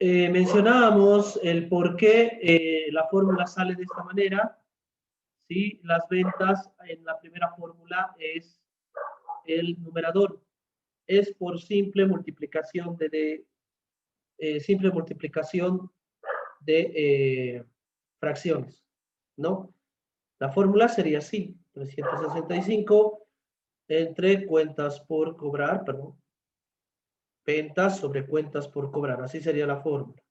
mencionábamos el por qué la fórmula sale de esta manera. ¿Sí? Las ventas en la primera fórmula es el numerador. Es por simple multiplicación de fracciones, ¿no? La fórmula sería así, 365 entre cuentas por cobrar, perdón, ventas sobre cuentas por cobrar, así sería la fórmula.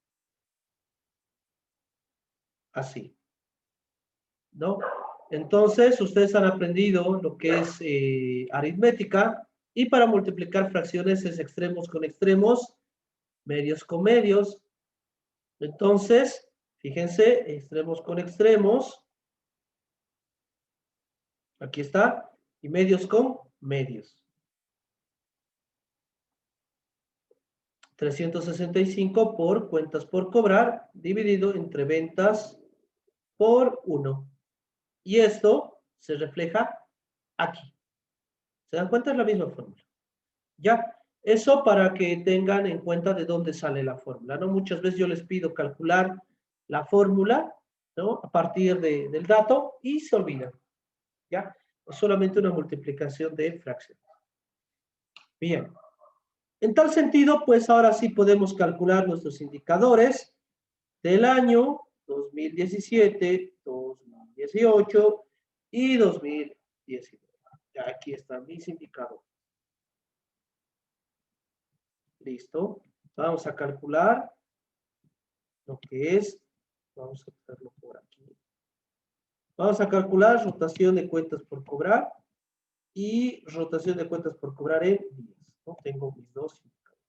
Así, ¿no? Entonces, ustedes han aprendido lo que es aritmética, y para multiplicar fracciones es extremos con extremos, medios con medios. Entonces, fíjense, extremos con extremos, aquí está, y medios con medios. 365 por cuentas por cobrar, dividido entre ventas por 1. Y esto se refleja aquí. ¿Se dan cuenta? Es la misma fórmula. Ya, eso para que tengan en cuenta de dónde sale la fórmula, ¿no? Muchas veces yo les pido calcular la fórmula, ¿no? A partir del dato y se olvidan, ¿ya? Es solamente una multiplicación de fracciones. Bien. En tal sentido, pues ahora sí podemos calcular nuestros indicadores del año 2017, 2018 y 2019. Ya aquí están mis indicadores. Listo. Vamos a calcular lo que es, vamos a hacerlo por aquí. Vamos a calcular rotación de cuentas por cobrar y rotación de cuentas por cobrar en días, ¿no? Tengo mis dos indicadores.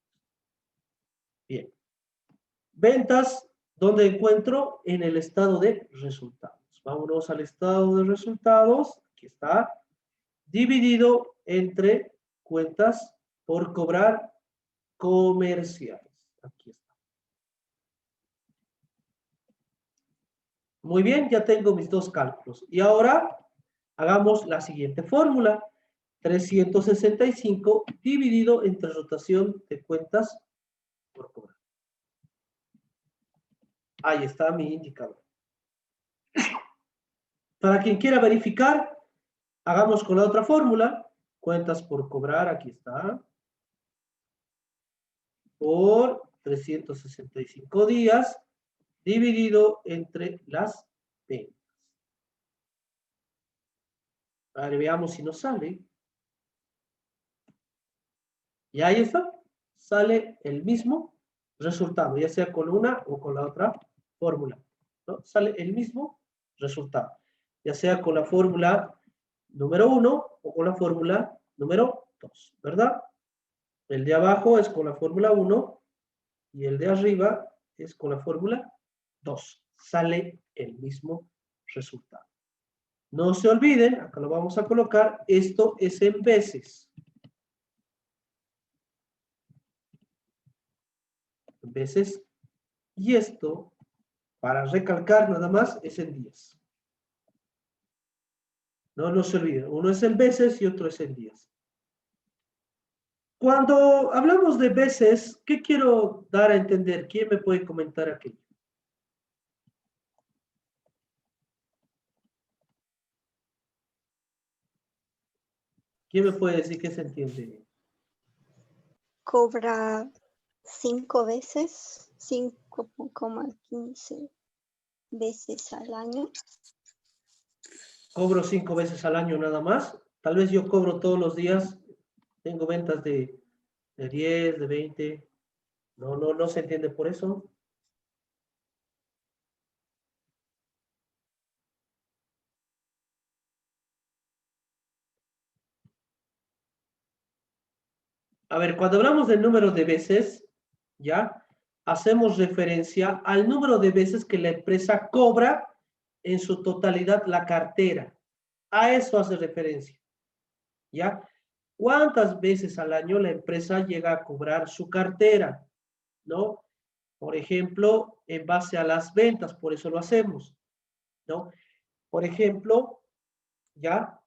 Bien. Ventas, ¿dónde encuentro? En el estado de resultados. Vámonos al estado de resultados. Aquí está. Dividido entre cuentas por cobrar comerciales. Aquí está. Muy bien, ya tengo mis dos cálculos. Y ahora hagamos la siguiente fórmula. 365 dividido entre rotación de cuentas por cobrar. Ahí está mi indicador. Para quien quiera verificar, hagamos con la otra fórmula. Cuentas por cobrar, aquí está. Por 365 días dividido entre las ventas. A ver, veamos si nos sale. Y ahí está. Sale el mismo resultado, ya sea con una o con la otra fórmula, ¿no? Sale el mismo resultado, ya sea con la fórmula número 1 o con la fórmula número 2, ¿verdad? El de abajo es con la fórmula 1 y el de arriba es con la fórmula 2. Sale el mismo resultado. No se olviden, acá lo vamos a colocar, esto es en veces. En veces. Y esto, para recalcar nada más, es en días. No se olviden, uno es en veces y otro es en días. Cuando hablamos de veces, ¿qué quiero dar a entender? ¿Quién me puede comentar aquello? ¿Quién me puede decir qué se entiende? Cobra 5 veces, 5,15 veces al año. Cobro 5 veces al año nada más. Tal vez yo cobro todos los días. Tengo ventas de 10, de 20. No se entiende por eso. A ver, cuando hablamos del número de veces, ¿ya? Hacemos referencia al número de veces que la empresa cobra en su totalidad la cartera. A eso hace referencia, ¿ya? ¿Cuántas veces al año la empresa llega a cobrar su cartera? ¿No? Por ejemplo, en base a las ventas, por eso lo hacemos, ¿no? Por ejemplo, ¿ya?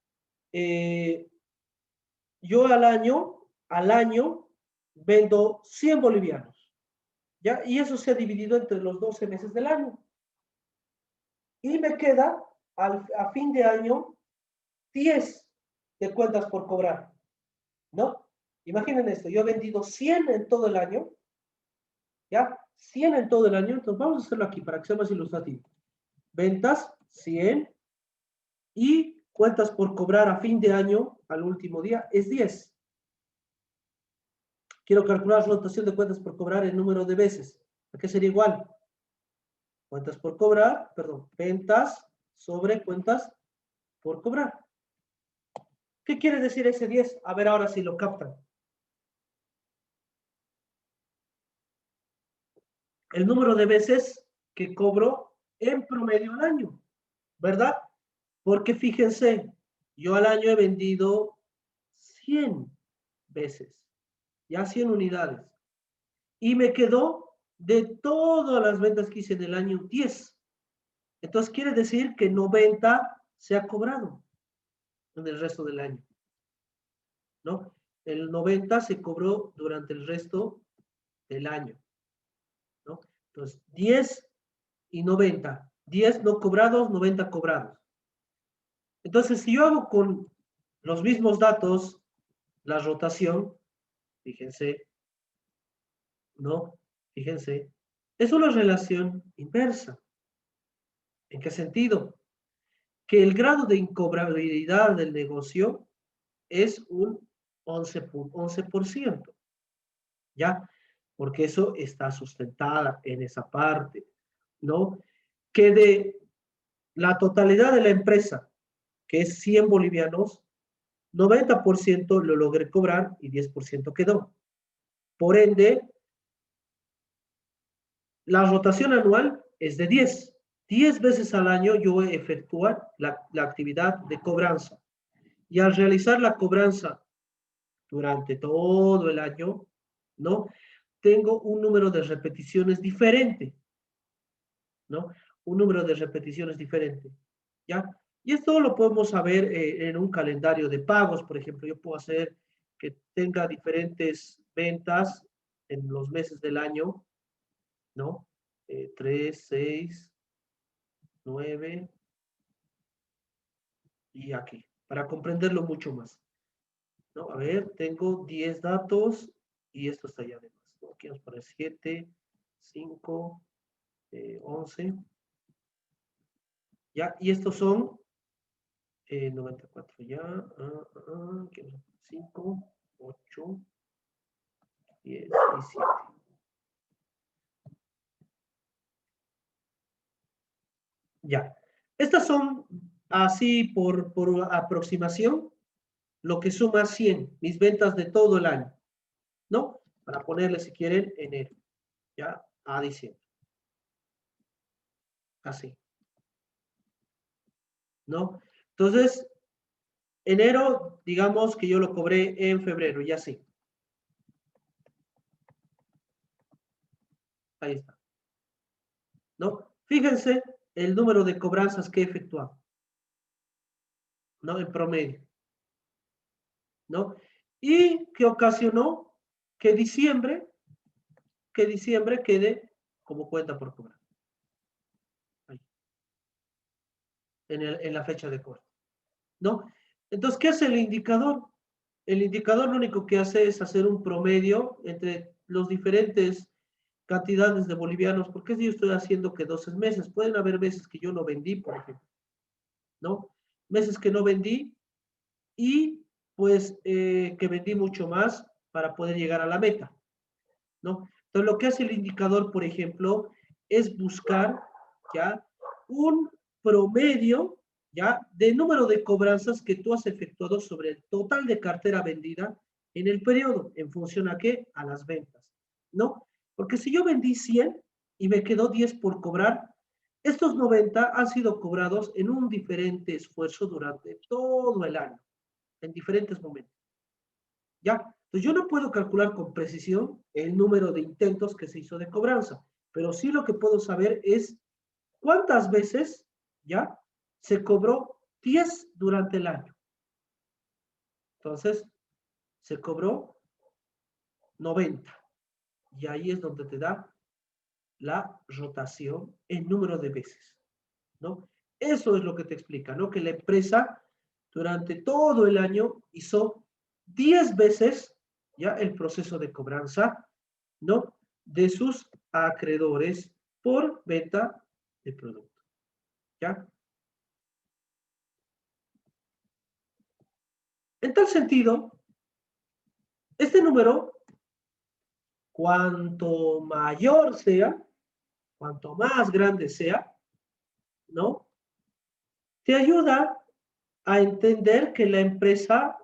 Yo al año vendo 100 bolivianos. ¿Ya? Y eso se ha dividido entre los 12 meses del año. Y me queda a fin de año 10 de cuentas por cobrar, ¿no? Imaginen esto, yo he vendido 100 en todo el año, ¿ya? 100 en todo el año, entonces vamos a hacerlo aquí para que sea más ilustrativo. Ventas, 100, y cuentas por cobrar a fin de año, al último día, es 10. Quiero calcular la rotación de cuentas por cobrar en número de veces. ¿A qué sería igual? Cuentas por cobrar, perdón, ventas sobre cuentas por cobrar. ¿Qué quiere decir ese 10? A ver ahora si lo captan. El número de veces que cobro en promedio al año, ¿verdad? Porque fíjense, yo al año he vendido 100 veces, ya 100 unidades. Y me quedó de todas las ventas que hice en el año 10. Entonces quiere decir que 90 se ha cobrado en el resto del año, ¿no? El 90 se cobró durante el resto del año, ¿no? Entonces, 10 y 90. 10 no cobrados, 90 cobrados. Entonces, si yo hago con los mismos datos la rotación, fíjense, ¿no? Fíjense, es una relación inversa. ¿En qué sentido? Que el grado de incobrabilidad del negocio es un 11%, ¿ya? Porque eso está sustentada en esa parte, ¿no? Que de la totalidad de la empresa, que es 100 bolivianos, 90% lo logré cobrar y 10% quedó. Por ende, la rotación anual es de 10. 10 veces al año yo efectúo la actividad de cobranza. Y al realizar la cobranza durante todo el año, ¿no? Tengo un número de repeticiones diferente, ¿no? Un número de repeticiones diferente, ¿ya? Y esto lo podemos saber en un calendario de pagos, por ejemplo, yo puedo hacer que tenga diferentes ventas en los meses del año, ¿no? 3, 6, 9 y aquí, para comprenderlo mucho más, ¿no? A ver, tengo 10 datos y esto está ya de más, ¿no? Aquí vamos a poner 7, 5, 11, ¿ya? Y estos son 94 ya, 5, 8, 10 y 7. Ya. Estas son, así por aproximación, lo que suma 100, mis ventas de todo el año, ¿no? Para ponerle, si quieren, enero, ya, a diciembre. Así, ¿no? Entonces, enero, digamos que yo lo cobré en febrero, ya sí. Ahí está, ¿no? Fíjense el número de cobranzas que he efectuado, ¿no? En promedio, ¿no? Y que ocasionó que diciembre quede como cuenta por cobrar, ahí, en la fecha de corte, ¿no? Entonces, ¿qué hace el indicador? El indicador lo único que hace es hacer un promedio entre los diferentes cantidades de bolivianos, porque si yo estoy haciendo que 12 meses, pueden haber meses que yo no vendí, por ejemplo, ¿no? Meses que no vendí y pues que vendí mucho más para poder llegar a la meta, ¿no? Entonces, lo que hace el indicador, por ejemplo, es buscar, ¿ya? Un promedio, ¿ya? De número de cobranzas que tú has efectuado sobre el total de cartera vendida en el periodo, en función a qué? A las ventas, ¿no? Porque si yo vendí 100 y me quedó 10 por cobrar, estos 90 han sido cobrados en un diferente esfuerzo durante todo el año, en diferentes momentos. ¿Ya? Entonces yo no puedo calcular con precisión el número de intentos que se hizo de cobranza, pero sí lo que puedo saber es cuántas veces, ¿ya? Se cobró 10 durante el año. Entonces, se cobró 90. Y ahí es donde te da la rotación en número de veces, ¿no? Eso es lo que te explica, ¿no? Que la empresa durante todo el año hizo 10 veces ya el proceso de cobranza, ¿no? De sus acreedores por venta de producto, ¿ya? En tal sentido, este número, cuanto mayor sea, cuanto más grande sea, ¿no? Te ayuda a entender que la empresa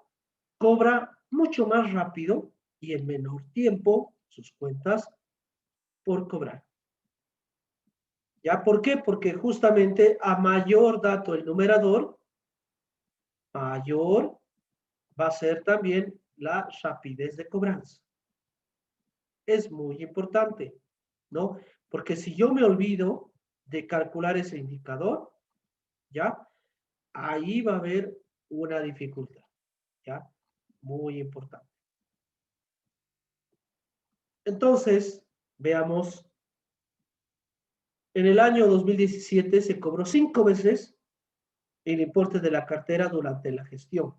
cobra mucho más rápido y en menor tiempo sus cuentas por cobrar. ¿Ya? ¿Por qué? Porque justamente a mayor dato el numerador, mayor va a ser también la rapidez de cobranza. Es muy importante, ¿no? Porque si yo me olvido de calcular ese indicador, ¿ya? Ahí va a haber una dificultad, ¿ya? Muy importante. Entonces, veamos, en el año 2017 se cobró 5 veces el importe de la cartera durante la gestión.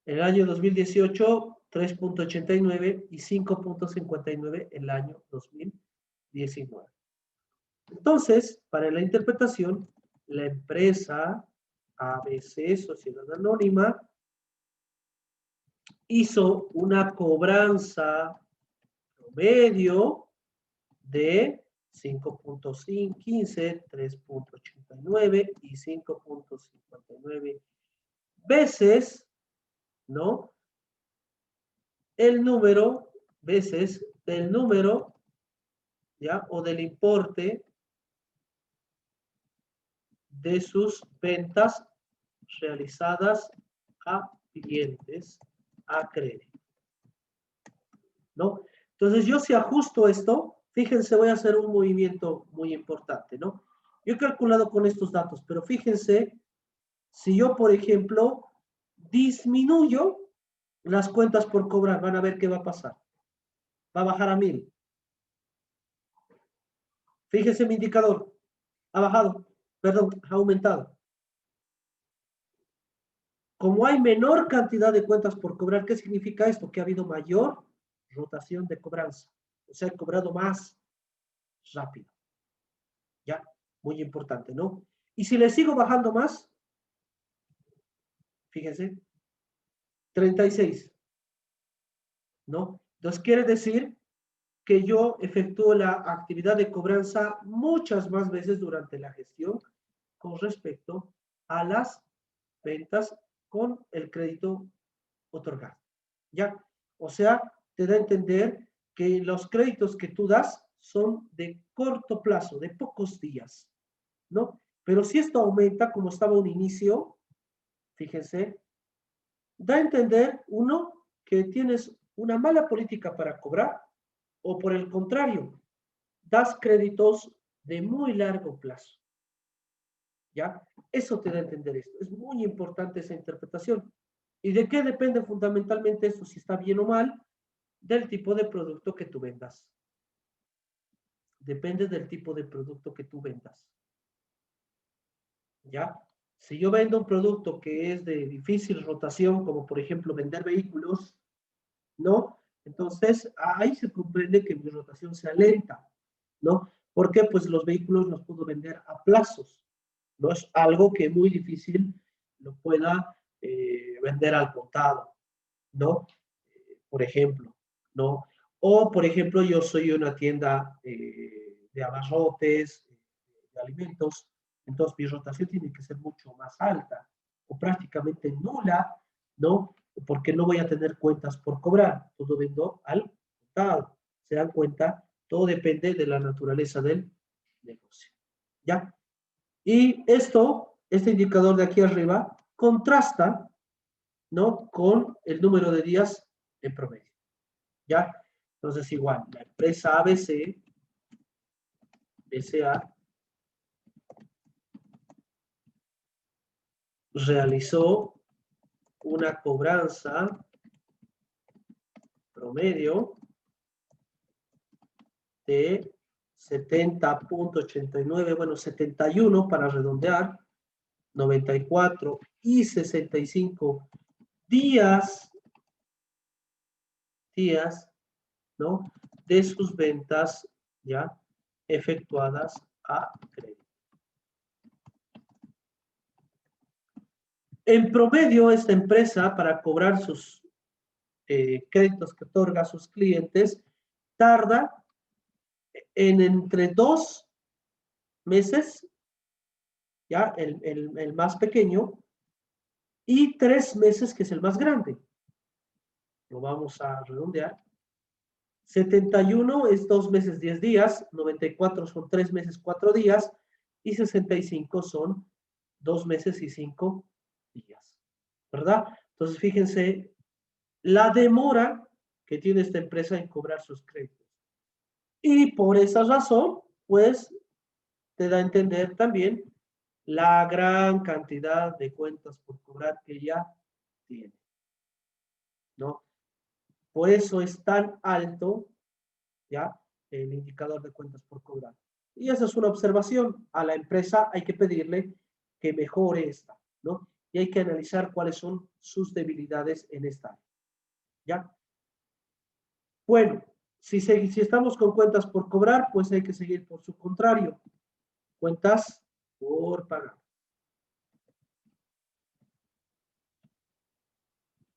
En el año 2018, 3.89 y 5.59 en el año 2019. Entonces, para la interpretación, la empresa ABC, Sociedad Anónima, hizo una cobranza promedio de 5.15, 3.89 y 5.59 veces, ¿no? El número, veces del número, ¿ya? O del importe de sus ventas realizadas a clientes a crédito, ¿no? Entonces, yo si ajusto esto, fíjense, voy a hacer un movimiento muy importante, ¿no? Yo he calculado con estos datos, pero fíjense, si yo, por ejemplo, disminuyo las cuentas por cobrar, van a ver qué va a pasar. Va a bajar a 1000. Fíjense mi indicador, ha bajado, perdón, ha aumentado. Como hay menor cantidad de cuentas por cobrar, ¿qué significa esto? Que ha habido mayor rotación de cobranza. O sea, he cobrado más rápido. ¿Ya? Muy importante, ¿no? Y si le sigo bajando más, fíjense, 36, ¿no? Entonces quiere decir que yo efectúo la actividad de cobranza muchas más veces durante la gestión con respecto a las ventas con el crédito otorgado. ¿Ya? O sea, te da a entender que los créditos que tú das son de corto plazo, de pocos días, ¿no? Pero si esto aumenta, como estaba un inicio, fíjense, da a entender, uno, que tienes una mala política para cobrar, o por el contrario, das créditos de muy largo plazo. ¿Ya? Eso te da a entender esto. Es muy importante esa interpretación. ¿Y de qué depende fundamentalmente eso, si está bien o mal? Del tipo de producto que tú vendas. Depende del tipo de producto que tú vendas. ¿Ya? Si yo vendo un producto que es de difícil rotación, como por ejemplo vender vehículos, ¿no? Entonces, ahí se comprende que mi rotación sea lenta, ¿no? Porque pues los vehículos los puedo vender a plazos, ¿no? Es algo que es muy difícil lo pueda vender al contado, ¿no? Por ejemplo, ¿no? O, por ejemplo, yo soy una tienda de abarrotes, de alimentos, entonces mi rotación tiene que ser mucho más alta o prácticamente nula, ¿no? Porque no voy a tener cuentas por cobrar, todo vendo al contado. ¿Se dan cuenta? Todo depende de la naturaleza del negocio, ¿ya? Y esto, este indicador de aquí arriba, contrasta, ¿no? Con el número de días en promedio, ¿ya? Entonces, igual, la empresa ABC, BCA, realizó una cobranza promedio de 70.89, bueno, 71 para redondear, 94 y 65 días, ¿no? De sus ventas ya efectuadas a crédito. En promedio, esta empresa, para cobrar sus créditos que otorga a sus clientes, tarda en entre 2 meses, ya el más pequeño, y 3 meses, que es el más grande. Lo vamos a redondear. 71 es 2 meses, 10 días, 94 son 3 meses, 4 días, y 65 son 2 meses y 5 días, ¿verdad? Entonces, fíjense la demora que tiene esta empresa en cobrar sus créditos. Y por esa razón, pues, te da a entender también la gran cantidad de cuentas por cobrar que ya tiene, ¿no? Por eso es tan alto, ¿ya? El indicador de cuentas por cobrar. Y esa es una observación. A la empresa hay que pedirle que mejore esta, ¿no? Y hay que analizar cuáles son sus debilidades en esta área, ¿ya? Bueno, si estamos con cuentas por cobrar, pues hay que seguir por su contrario. Cuentas por pagar.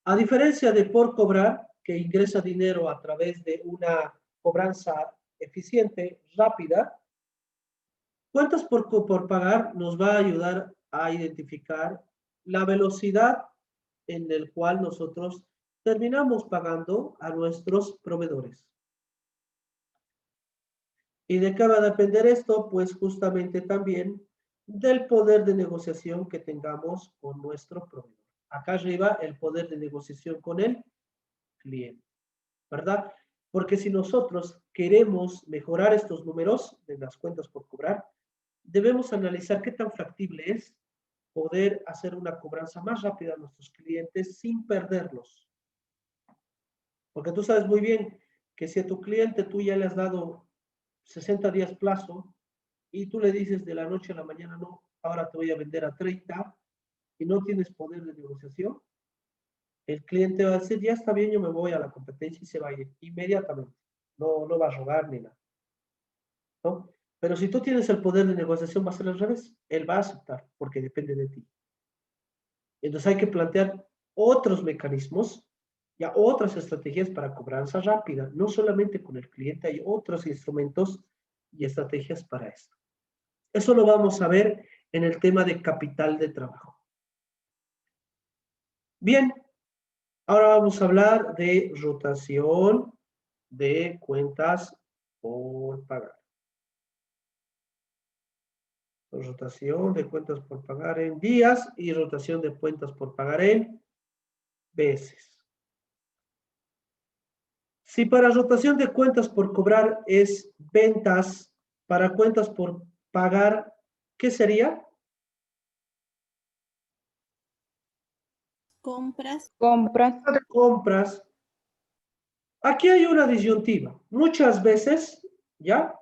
A diferencia de por cobrar, que ingresa dinero a través de una cobranza eficiente, rápida, cuentas por pagar nos va a ayudar a identificar la velocidad en la cual nosotros terminamos pagando a nuestros proveedores. ¿Y de qué va a depender esto? Pues justamente también del poder de negociación que tengamos con nuestro proveedor. Acá arriba, el poder de negociación con el cliente, ¿verdad? Porque si nosotros queremos mejorar estos números de las cuentas por cobrar, debemos analizar qué tan factible es poder hacer una cobranza más rápida a nuestros clientes sin perderlos. Porque tú sabes muy bien que si a tu cliente tú ya le has dado 60 días plazo y tú le dices de la noche a la mañana, no, ahora te voy a vender a 30 y no tienes poder de negociación, el cliente va a decir, ya está bien, yo me voy a la competencia y se va a ir inmediatamente. No va a rogar ni nada, ¿no? Pero si tú tienes el poder de negociación, va a ser al revés. Él va a aceptar porque depende de ti. Entonces hay que plantear otros mecanismos, ya otras estrategias para cobranza rápida. No solamente con el cliente, hay otros instrumentos y estrategias para esto. Eso lo vamos a ver en el tema de capital de trabajo. Bien, ahora vamos a hablar de rotación de cuentas por pagar. Rotación de cuentas por pagar en días y rotación de cuentas por pagar en veces. Si para rotación de cuentas por cobrar es ventas, para cuentas por pagar, ¿qué sería? Compras. Compras. Aquí hay una disyuntiva. Muchas veces, ¿ya?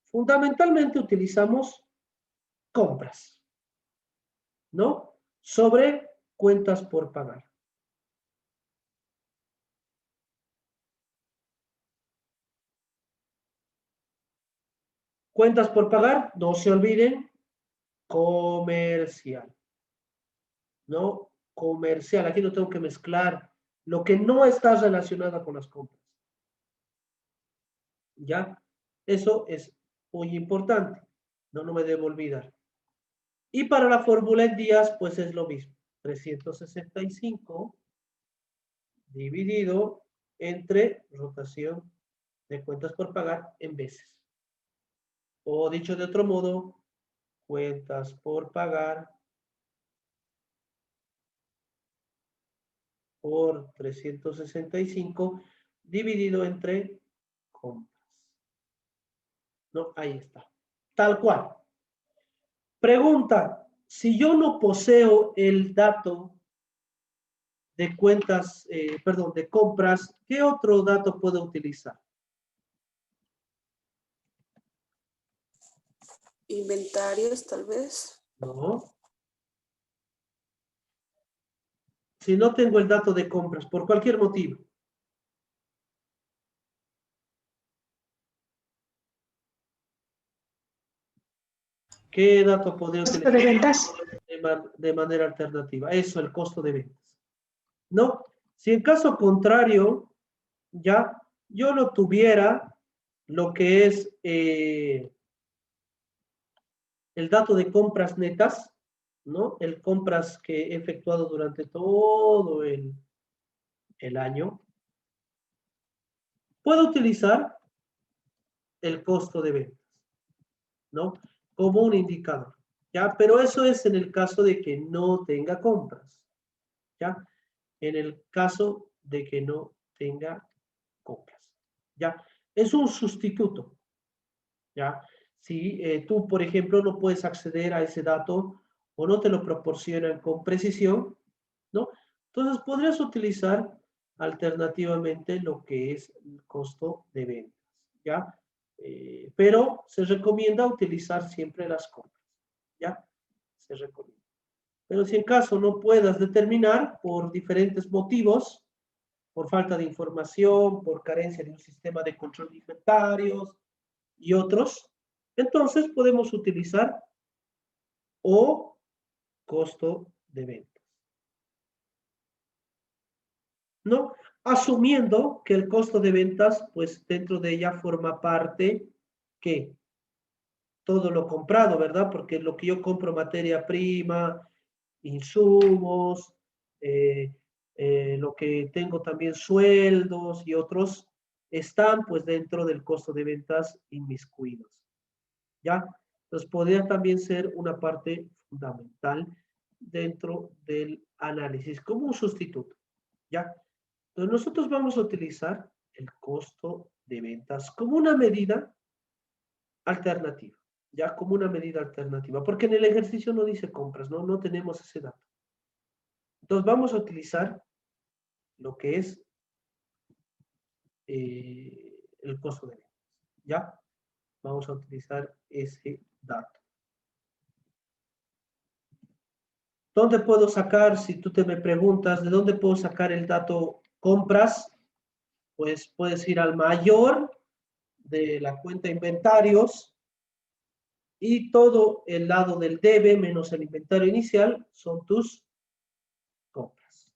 Fundamentalmente utilizamos compras, ¿no? Sobre cuentas por pagar. Cuentas por pagar, no se olviden, comercial, ¿no? Comercial, aquí no tengo que mezclar lo que no está relacionado con las compras. ¿Ya? Eso es muy importante, no me debo olvidar. Y para la fórmula en días, pues es lo mismo. 365 dividido entre rotación de cuentas por pagar en veces. O dicho de otro modo, cuentas por pagar por 365 dividido entre compras. No, ahí está. Tal cual. Pregunta, si yo no poseo el dato de cuentas, de compras, ¿qué otro dato puedo utilizar? Inventarios, tal vez. No. Si no tengo el dato de compras, por cualquier motivo. ¿Qué dato podría Costo utilizar de ventas. de manera alternativa? Eso, el costo de ventas. ¿No? Si en caso contrario, ya yo no tuviera lo que es el dato de compras netas, ¿no? El compras que he efectuado durante todo el año, puedo utilizar el costo de ventas, ¿no? Como un indicador, ¿ya? Pero eso es en el caso de que no tenga compras, ¿ya? En el caso de que no tenga compras, ¿ya? Es un sustituto, ¿ya? Si tú, por ejemplo, no puedes acceder a ese dato o no te lo proporcionan con precisión, ¿no? Entonces podrías utilizar alternativamente lo que es el costo de ventas, ¿ya? Pero se recomienda utilizar siempre las compras, ¿ya? Se recomienda. Pero si en caso no puedas determinar por diferentes motivos, por falta de información, por carencia de un sistema de control de inventarios y otros, entonces podemos utilizar o costo de ventas, ¿no? Asumiendo que el costo de ventas, pues dentro de ella forma parte que todo lo comprado, ¿verdad? Porque lo que yo compro, materia prima, insumos, lo que tengo también sueldos y otros, están pues dentro del costo de ventas inmiscuidos, ¿ya? Entonces podría también ser una parte fundamental dentro del análisis como un sustituto, ¿ya? Entonces nosotros vamos a utilizar el costo de ventas como una medida alternativa, ya como una medida alternativa, porque en el ejercicio no dice compras, ¿no? No tenemos ese dato. Entonces vamos a utilizar lo que es el costo de ventas, ¿ya? Vamos a utilizar ese dato. ¿Dónde puedo sacar, si tú me preguntas, de dónde puedo sacar el dato compras? Pues puedes ir al mayor de la cuenta inventarios y todo el lado del debe menos el inventario inicial son tus compras,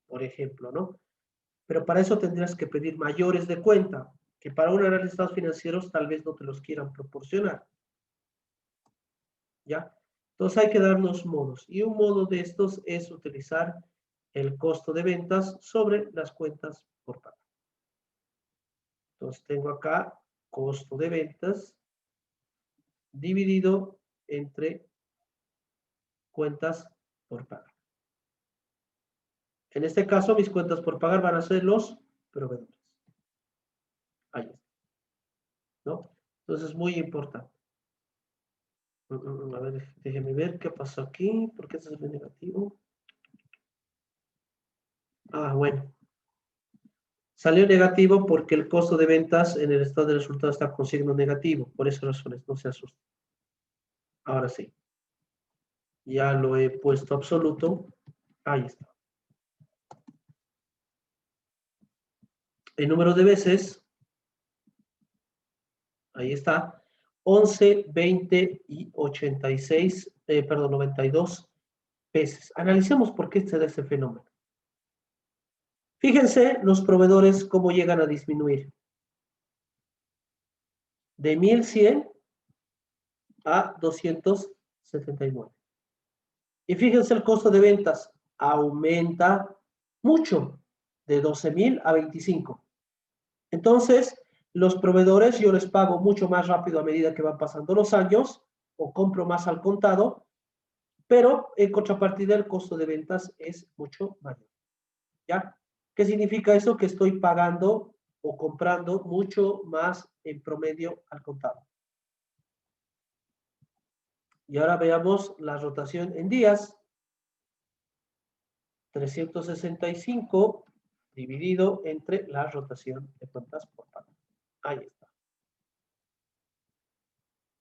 por ejemplo, ¿no? Pero para eso tendrías que pedir mayores de cuenta, que para un análisis de estados financieros tal vez no te los quieran proporcionar, ¿ya? Entonces hay que darnos modos, y un modo de estos es utilizar el costo de ventas sobre las cuentas por pagar. Entonces tengo acá costo de ventas dividido entre cuentas por pagar. En este caso, mis cuentas por pagar van a ser los proveedores. Ahí está, ¿no? Entonces, muy importante. A ver, déjeme ver qué pasó aquí. ¿Por qué este es negativo? Ah, bueno. Salió negativo porque el costo de ventas en el estado de resultados está con signo negativo. Por esas razones, no se asusten. Ahora sí. Ya lo he puesto absoluto. Ahí está. El número de veces, ahí está, 11, 20 y 86, perdón, 92 veces. Analicemos por qué se da este fenómeno. Fíjense los proveedores cómo llegan a disminuir. De 1100 a 279. Y fíjense el costo de ventas. Aumenta mucho, de 12,000 a 25. Entonces, los proveedores yo les pago mucho más rápido a medida que van pasando los años o compro más al contado, pero en contrapartida el costo de ventas es mucho mayor. ¿Ya? ¿Qué significa eso? Que estoy pagando o comprando mucho más en promedio al contado. Y ahora veamos la rotación en días. 365 dividido entre la rotación de cuentas por pago. Ahí está.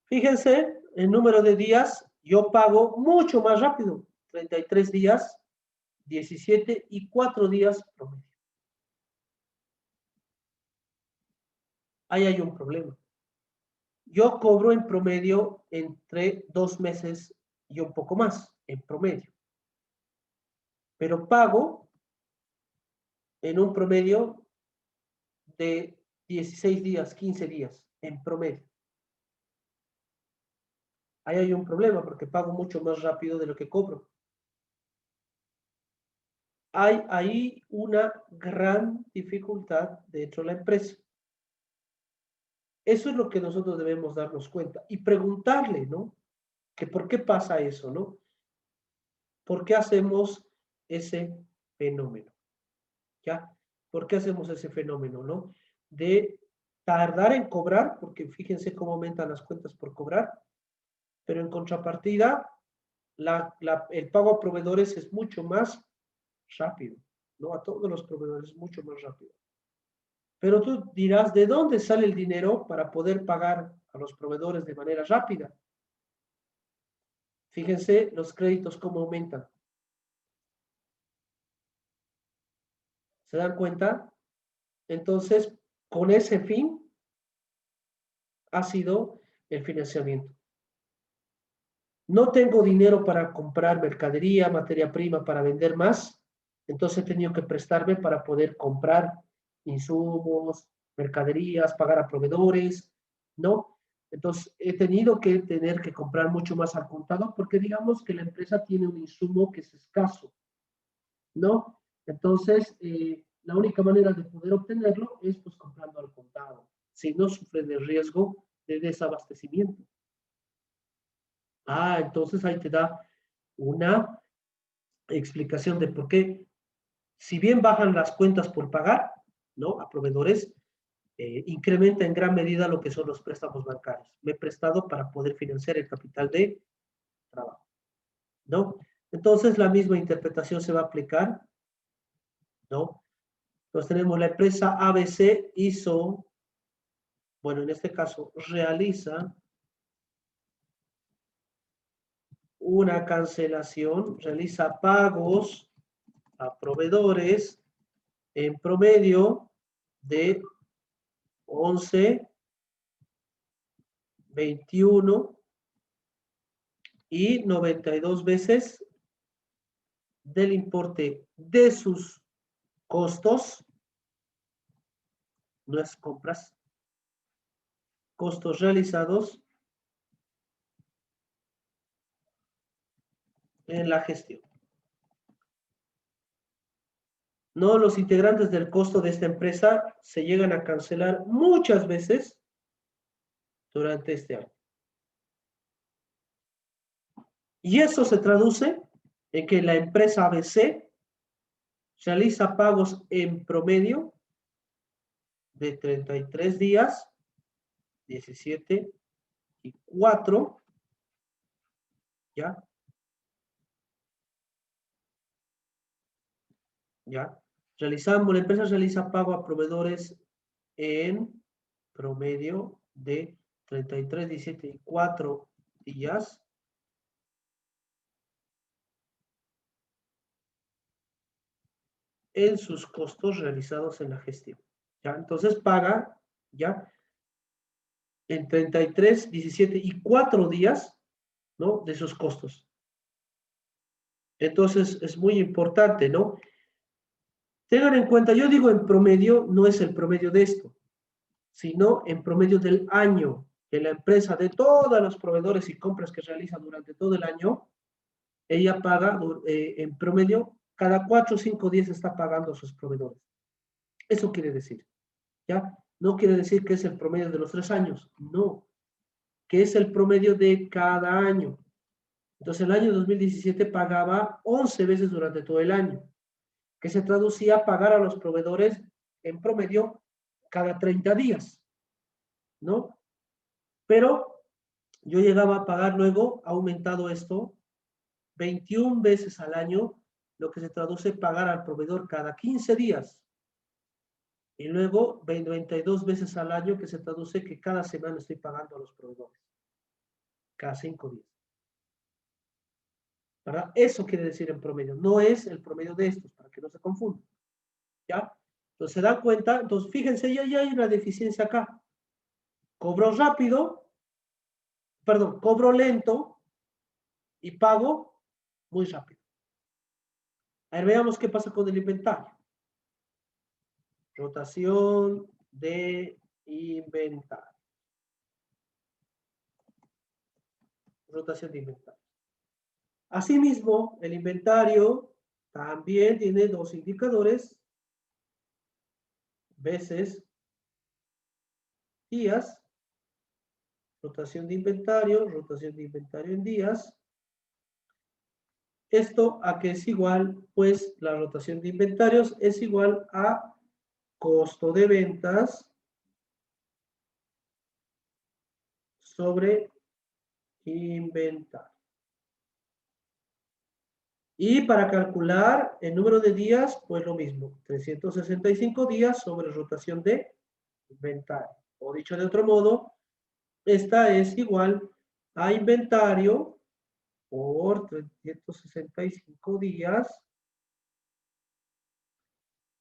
Fíjense el número de días, yo pago mucho más rápido. 33 días, 17 y 4 días promedio. Ahí hay un problema. Yo cobro en promedio entre 2 meses y un poco más, en promedio. Pero pago en un promedio de 16 días, 15 días, en promedio. Ahí hay un problema porque pago mucho más rápido de lo que cobro. Hay ahí una gran dificultad dentro de la empresa. Eso es lo que nosotros debemos darnos cuenta y preguntarle, ¿no? Que por qué pasa eso, ¿no? ¿Por qué hacemos ese fenómeno? ¿Ya? ¿Por qué hacemos ese fenómeno, no? De tardar en cobrar, porque fíjense cómo aumentan las cuentas por cobrar, pero en contrapartida, el pago a proveedores es mucho más rápido, ¿no? A todos los proveedores es mucho más rápido. Pero tú dirás, ¿de dónde sale el dinero para poder pagar a los proveedores de manera rápida? Fíjense los créditos cómo aumentan. ¿Se dan cuenta? Entonces, con ese fin ha sido el financiamiento. No tengo dinero para comprar mercadería, materia prima para vender más, entonces he tenido que prestarme para poder comprar insumos, mercaderías, pagar a proveedores, ¿no? Entonces he tenido que tener que comprar mucho más al contado porque digamos que la empresa tiene un insumo que es escaso, ¿no? Entonces, la única manera de poder obtenerlo es pues comprando al contado, si no sufre de riesgo de desabastecimiento. Ah, entonces ahí te da una explicación de por qué, si bien bajan las cuentas por pagar, ¿no? A proveedores, incrementa en gran medida lo que son los préstamos bancarios. Me he prestado para poder financiar el capital de trabajo, ¿no? Entonces la misma interpretación se va a aplicar, ¿no? Entonces tenemos la empresa ABC hizo, bueno, en este caso, realiza una cancelación, realiza pagos a proveedores en promedio de 11, 21 y 92 veces del importe de sus costos, no es compras, costos realizados en la gestión. No, los integrantes del costo de esta empresa se llegan a cancelar muchas veces durante este año. Y eso se traduce en que la empresa ABC realiza pagos en promedio de 33 días, 17 y 4, ¿ya? ¿Ya? La empresa realiza pago a proveedores en promedio de 33, 17 y 4 días. En sus costos realizados en la gestión. ¿Ya? Entonces paga, ¿ya? En 33, 17 y 4 días, ¿no? De sus costos. Entonces es muy importante, ¿no? Tengan en cuenta, yo digo en promedio, no es el promedio de esto, sino en promedio del año, que la empresa de todos los proveedores y compras que realiza durante todo el año, ella paga en promedio, cada 4 o 5 días está pagando a sus proveedores. Eso quiere decir, ¿ya? No quiere decir que es el promedio de los 3 años, no, que es el promedio de cada año. Entonces, el año 2017 pagaba 11 veces durante todo el año, que se traducía a pagar a los proveedores en promedio cada 30 días, ¿no? Pero yo llegaba a pagar luego, ha aumentado esto, 21 veces al año, lo que se traduce a pagar al proveedor cada 15 días. Y luego 22 veces al año, que se traduce que cada semana estoy pagando a los proveedores. Cada 5 días. ¿Verdad? Eso quiere decir en promedio. No es el promedio de estos, para que no se confundan. ¿Ya? Entonces, ¿se dan cuenta? Entonces, fíjense, ya hay una deficiencia acá. Cobro rápido, perdón, cobro lento y pago muy rápido. A ver, veamos qué pasa con el inventario. Rotación de inventario. Rotación de inventario. Asimismo, el inventario también tiene dos indicadores, veces días, rotación de inventario en días. Esto a que es igual, pues la rotación de inventarios es igual a costo de ventas sobre inventario. Y para calcular el número de días, pues lo mismo, 365 días sobre rotación de inventario. O dicho de otro modo, esta es igual a inventario por 365 días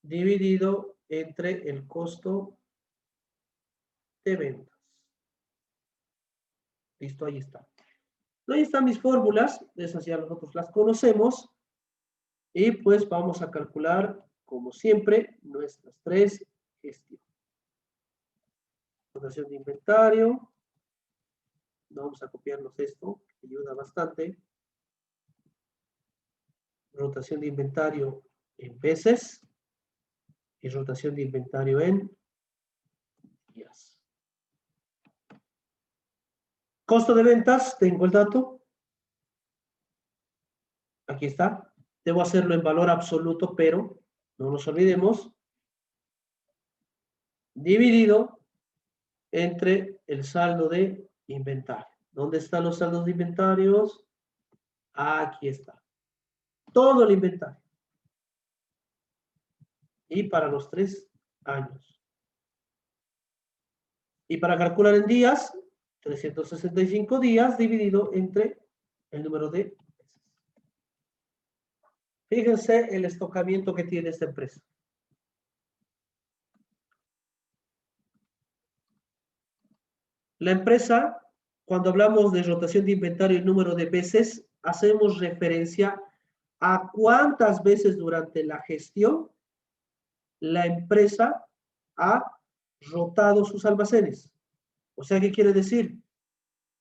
dividido entre el costo de ventas. Listo, ahí está. Ahí están mis fórmulas, esas ya nosotros las conocemos. Y pues vamos a calcular, como siempre, nuestras tres gestiones. Rotación de inventario. Vamos a copiarnos esto, que ayuda bastante. Rotación de inventario en veces. Y rotación de inventario en días. Costo de ventas, tengo el dato. Aquí está. Debo hacerlo en valor absoluto, pero no nos olvidemos. Dividido entre el saldo de inventario. ¿Dónde están los saldos de inventarios? Aquí está. Todo el inventario. Y para los 3 años. Y para calcular en días, 365 días dividido entre el número de meses. Fíjense el estocamiento que tiene esta empresa. La empresa, cuando hablamos de rotación de inventario y número de veces, hacemos referencia a cuántas veces durante la gestión la empresa ha rotado sus almacenes. O sea, ¿qué quiere decir?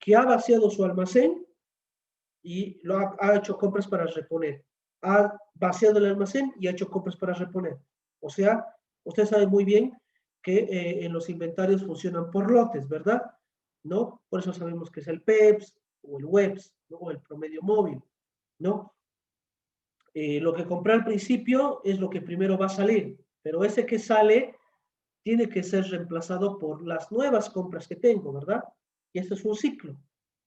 Que ha vaciado su almacén y ha hecho compras para reponer. Ha vaciado el almacén y ha hecho compras para reponer. O sea, usted sabe muy bien que en los inventarios funcionan por lotes, ¿verdad? ¿No? Por eso sabemos que es el PEPS o el WEPS, ¿no? O el promedio móvil, ¿no? Lo que compré al principio es lo que primero va a salir, pero ese que sale tiene que ser reemplazado por las nuevas compras que tengo, ¿verdad? Y esto es un ciclo,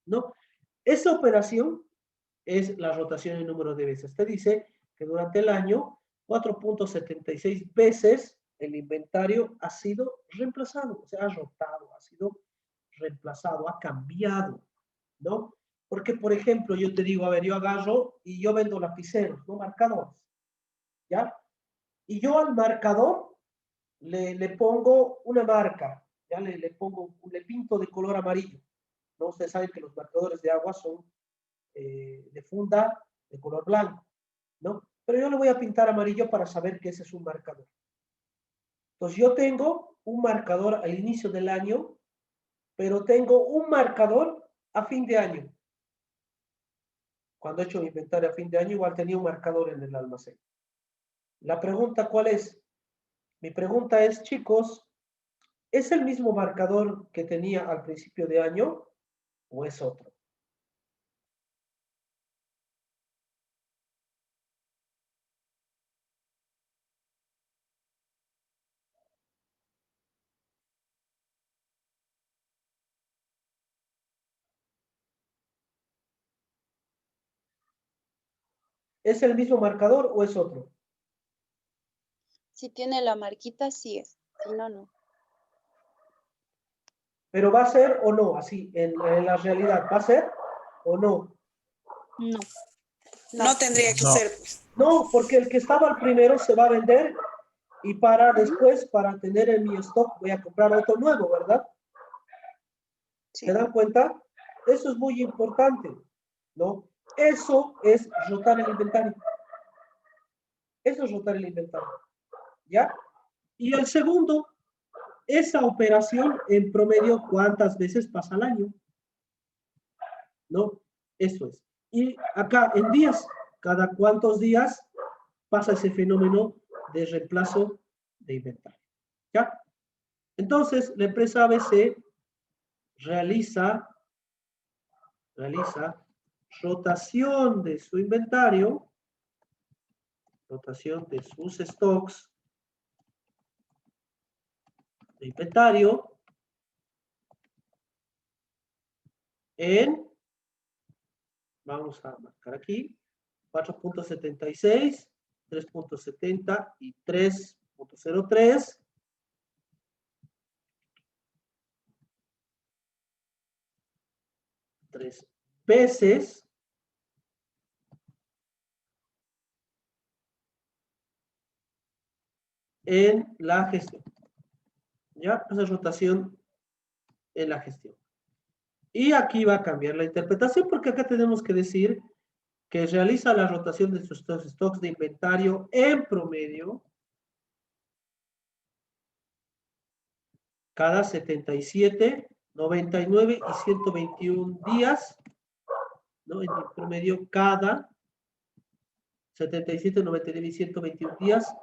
¿no? Esa operación es la rotación en número de veces. Te dice que durante el año 4.76 veces el inventario ha sido reemplazado, o sea, ha rotado, ha sido reemplazado, ha cambiado, ¿no? Porque, por ejemplo, yo te digo, a ver, yo agarro y yo vendo lapiceros, ¿no? Marcadores, ¿ya? Y yo al marcador le pongo una marca, ¿ya? Le pinto de color amarillo, ¿no? Ustedes saben que los marcadores de agua son de funda de color blanco, ¿no? Pero yo le voy a pintar amarillo para saber que ese es un marcador. Entonces yo tengo un marcador al inicio del año, pero tengo un marcador a fin de año. Cuando he hecho mi inventario a fin de año, igual tenía un marcador en el almacén. La pregunta, ¿cuál es? Mi pregunta es, chicos, ¿es el mismo marcador que tenía al principio de año o es otro? ¿Es el mismo marcador o es otro? Si tiene la marquita, sí es. Si no, no. Pero va a ser o no, así, en la realidad, ¿va a ser o no? No. No tendría que No. ser. No, porque el que estaba al primero se va a vender y para después, para tener en mi stock, voy a comprar otro nuevo, ¿verdad? Sí. ¿Se dan cuenta? Eso es muy importante, ¿no? Eso es rotar el inventario. Eso es rotar el inventario, ¿ya? Y el segundo, esa operación en promedio, ¿cuántas veces pasa al año? ¿No? Eso es. Y acá, en días, ¿cada cuántos días pasa ese fenómeno de reemplazo de inventario? ¿Ya? Entonces, la empresa ABC realiza rotación de su inventario, rotación de sus stocks de inventario en, vamos a marcar aquí, 4.76, 3.70 y 3.03. Tres veces en la gestión. ¿Ya? Esa es rotación en la gestión. Y aquí va a cambiar la interpretación porque acá tenemos que decir que realiza la rotación de sus stocks de inventario en promedio cada 77, 99 y 121 días, ¿no? En promedio cada 77, 99 y 121 días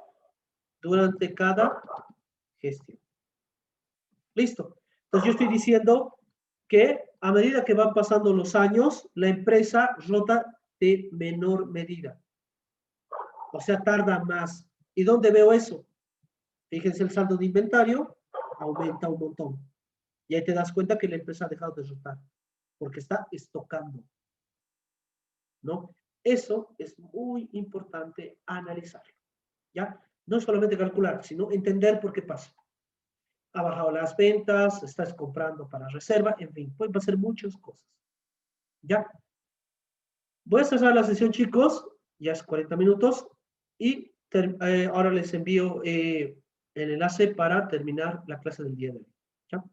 durante cada gestión. Listo. Entonces yo estoy diciendo que a medida que van pasando los años, la empresa rota de menor medida. O sea, tarda más. ¿Y dónde veo eso? Fíjense, el saldo de inventario aumenta un montón. Y ahí te das cuenta que la empresa ha dejado de rotar, porque está estocando. ¿No? Eso es muy importante analizarlo. ¿Ya? No solamente calcular, sino entender por qué pasa. Ha bajado las ventas, estás comprando para reserva, en fin, pueden pasar muchas cosas. ¿Ya? Voy a cerrar la sesión, chicos, ya es 40 minutos, y ahora les envío el enlace para terminar la clase del día de hoy. ¿Ya?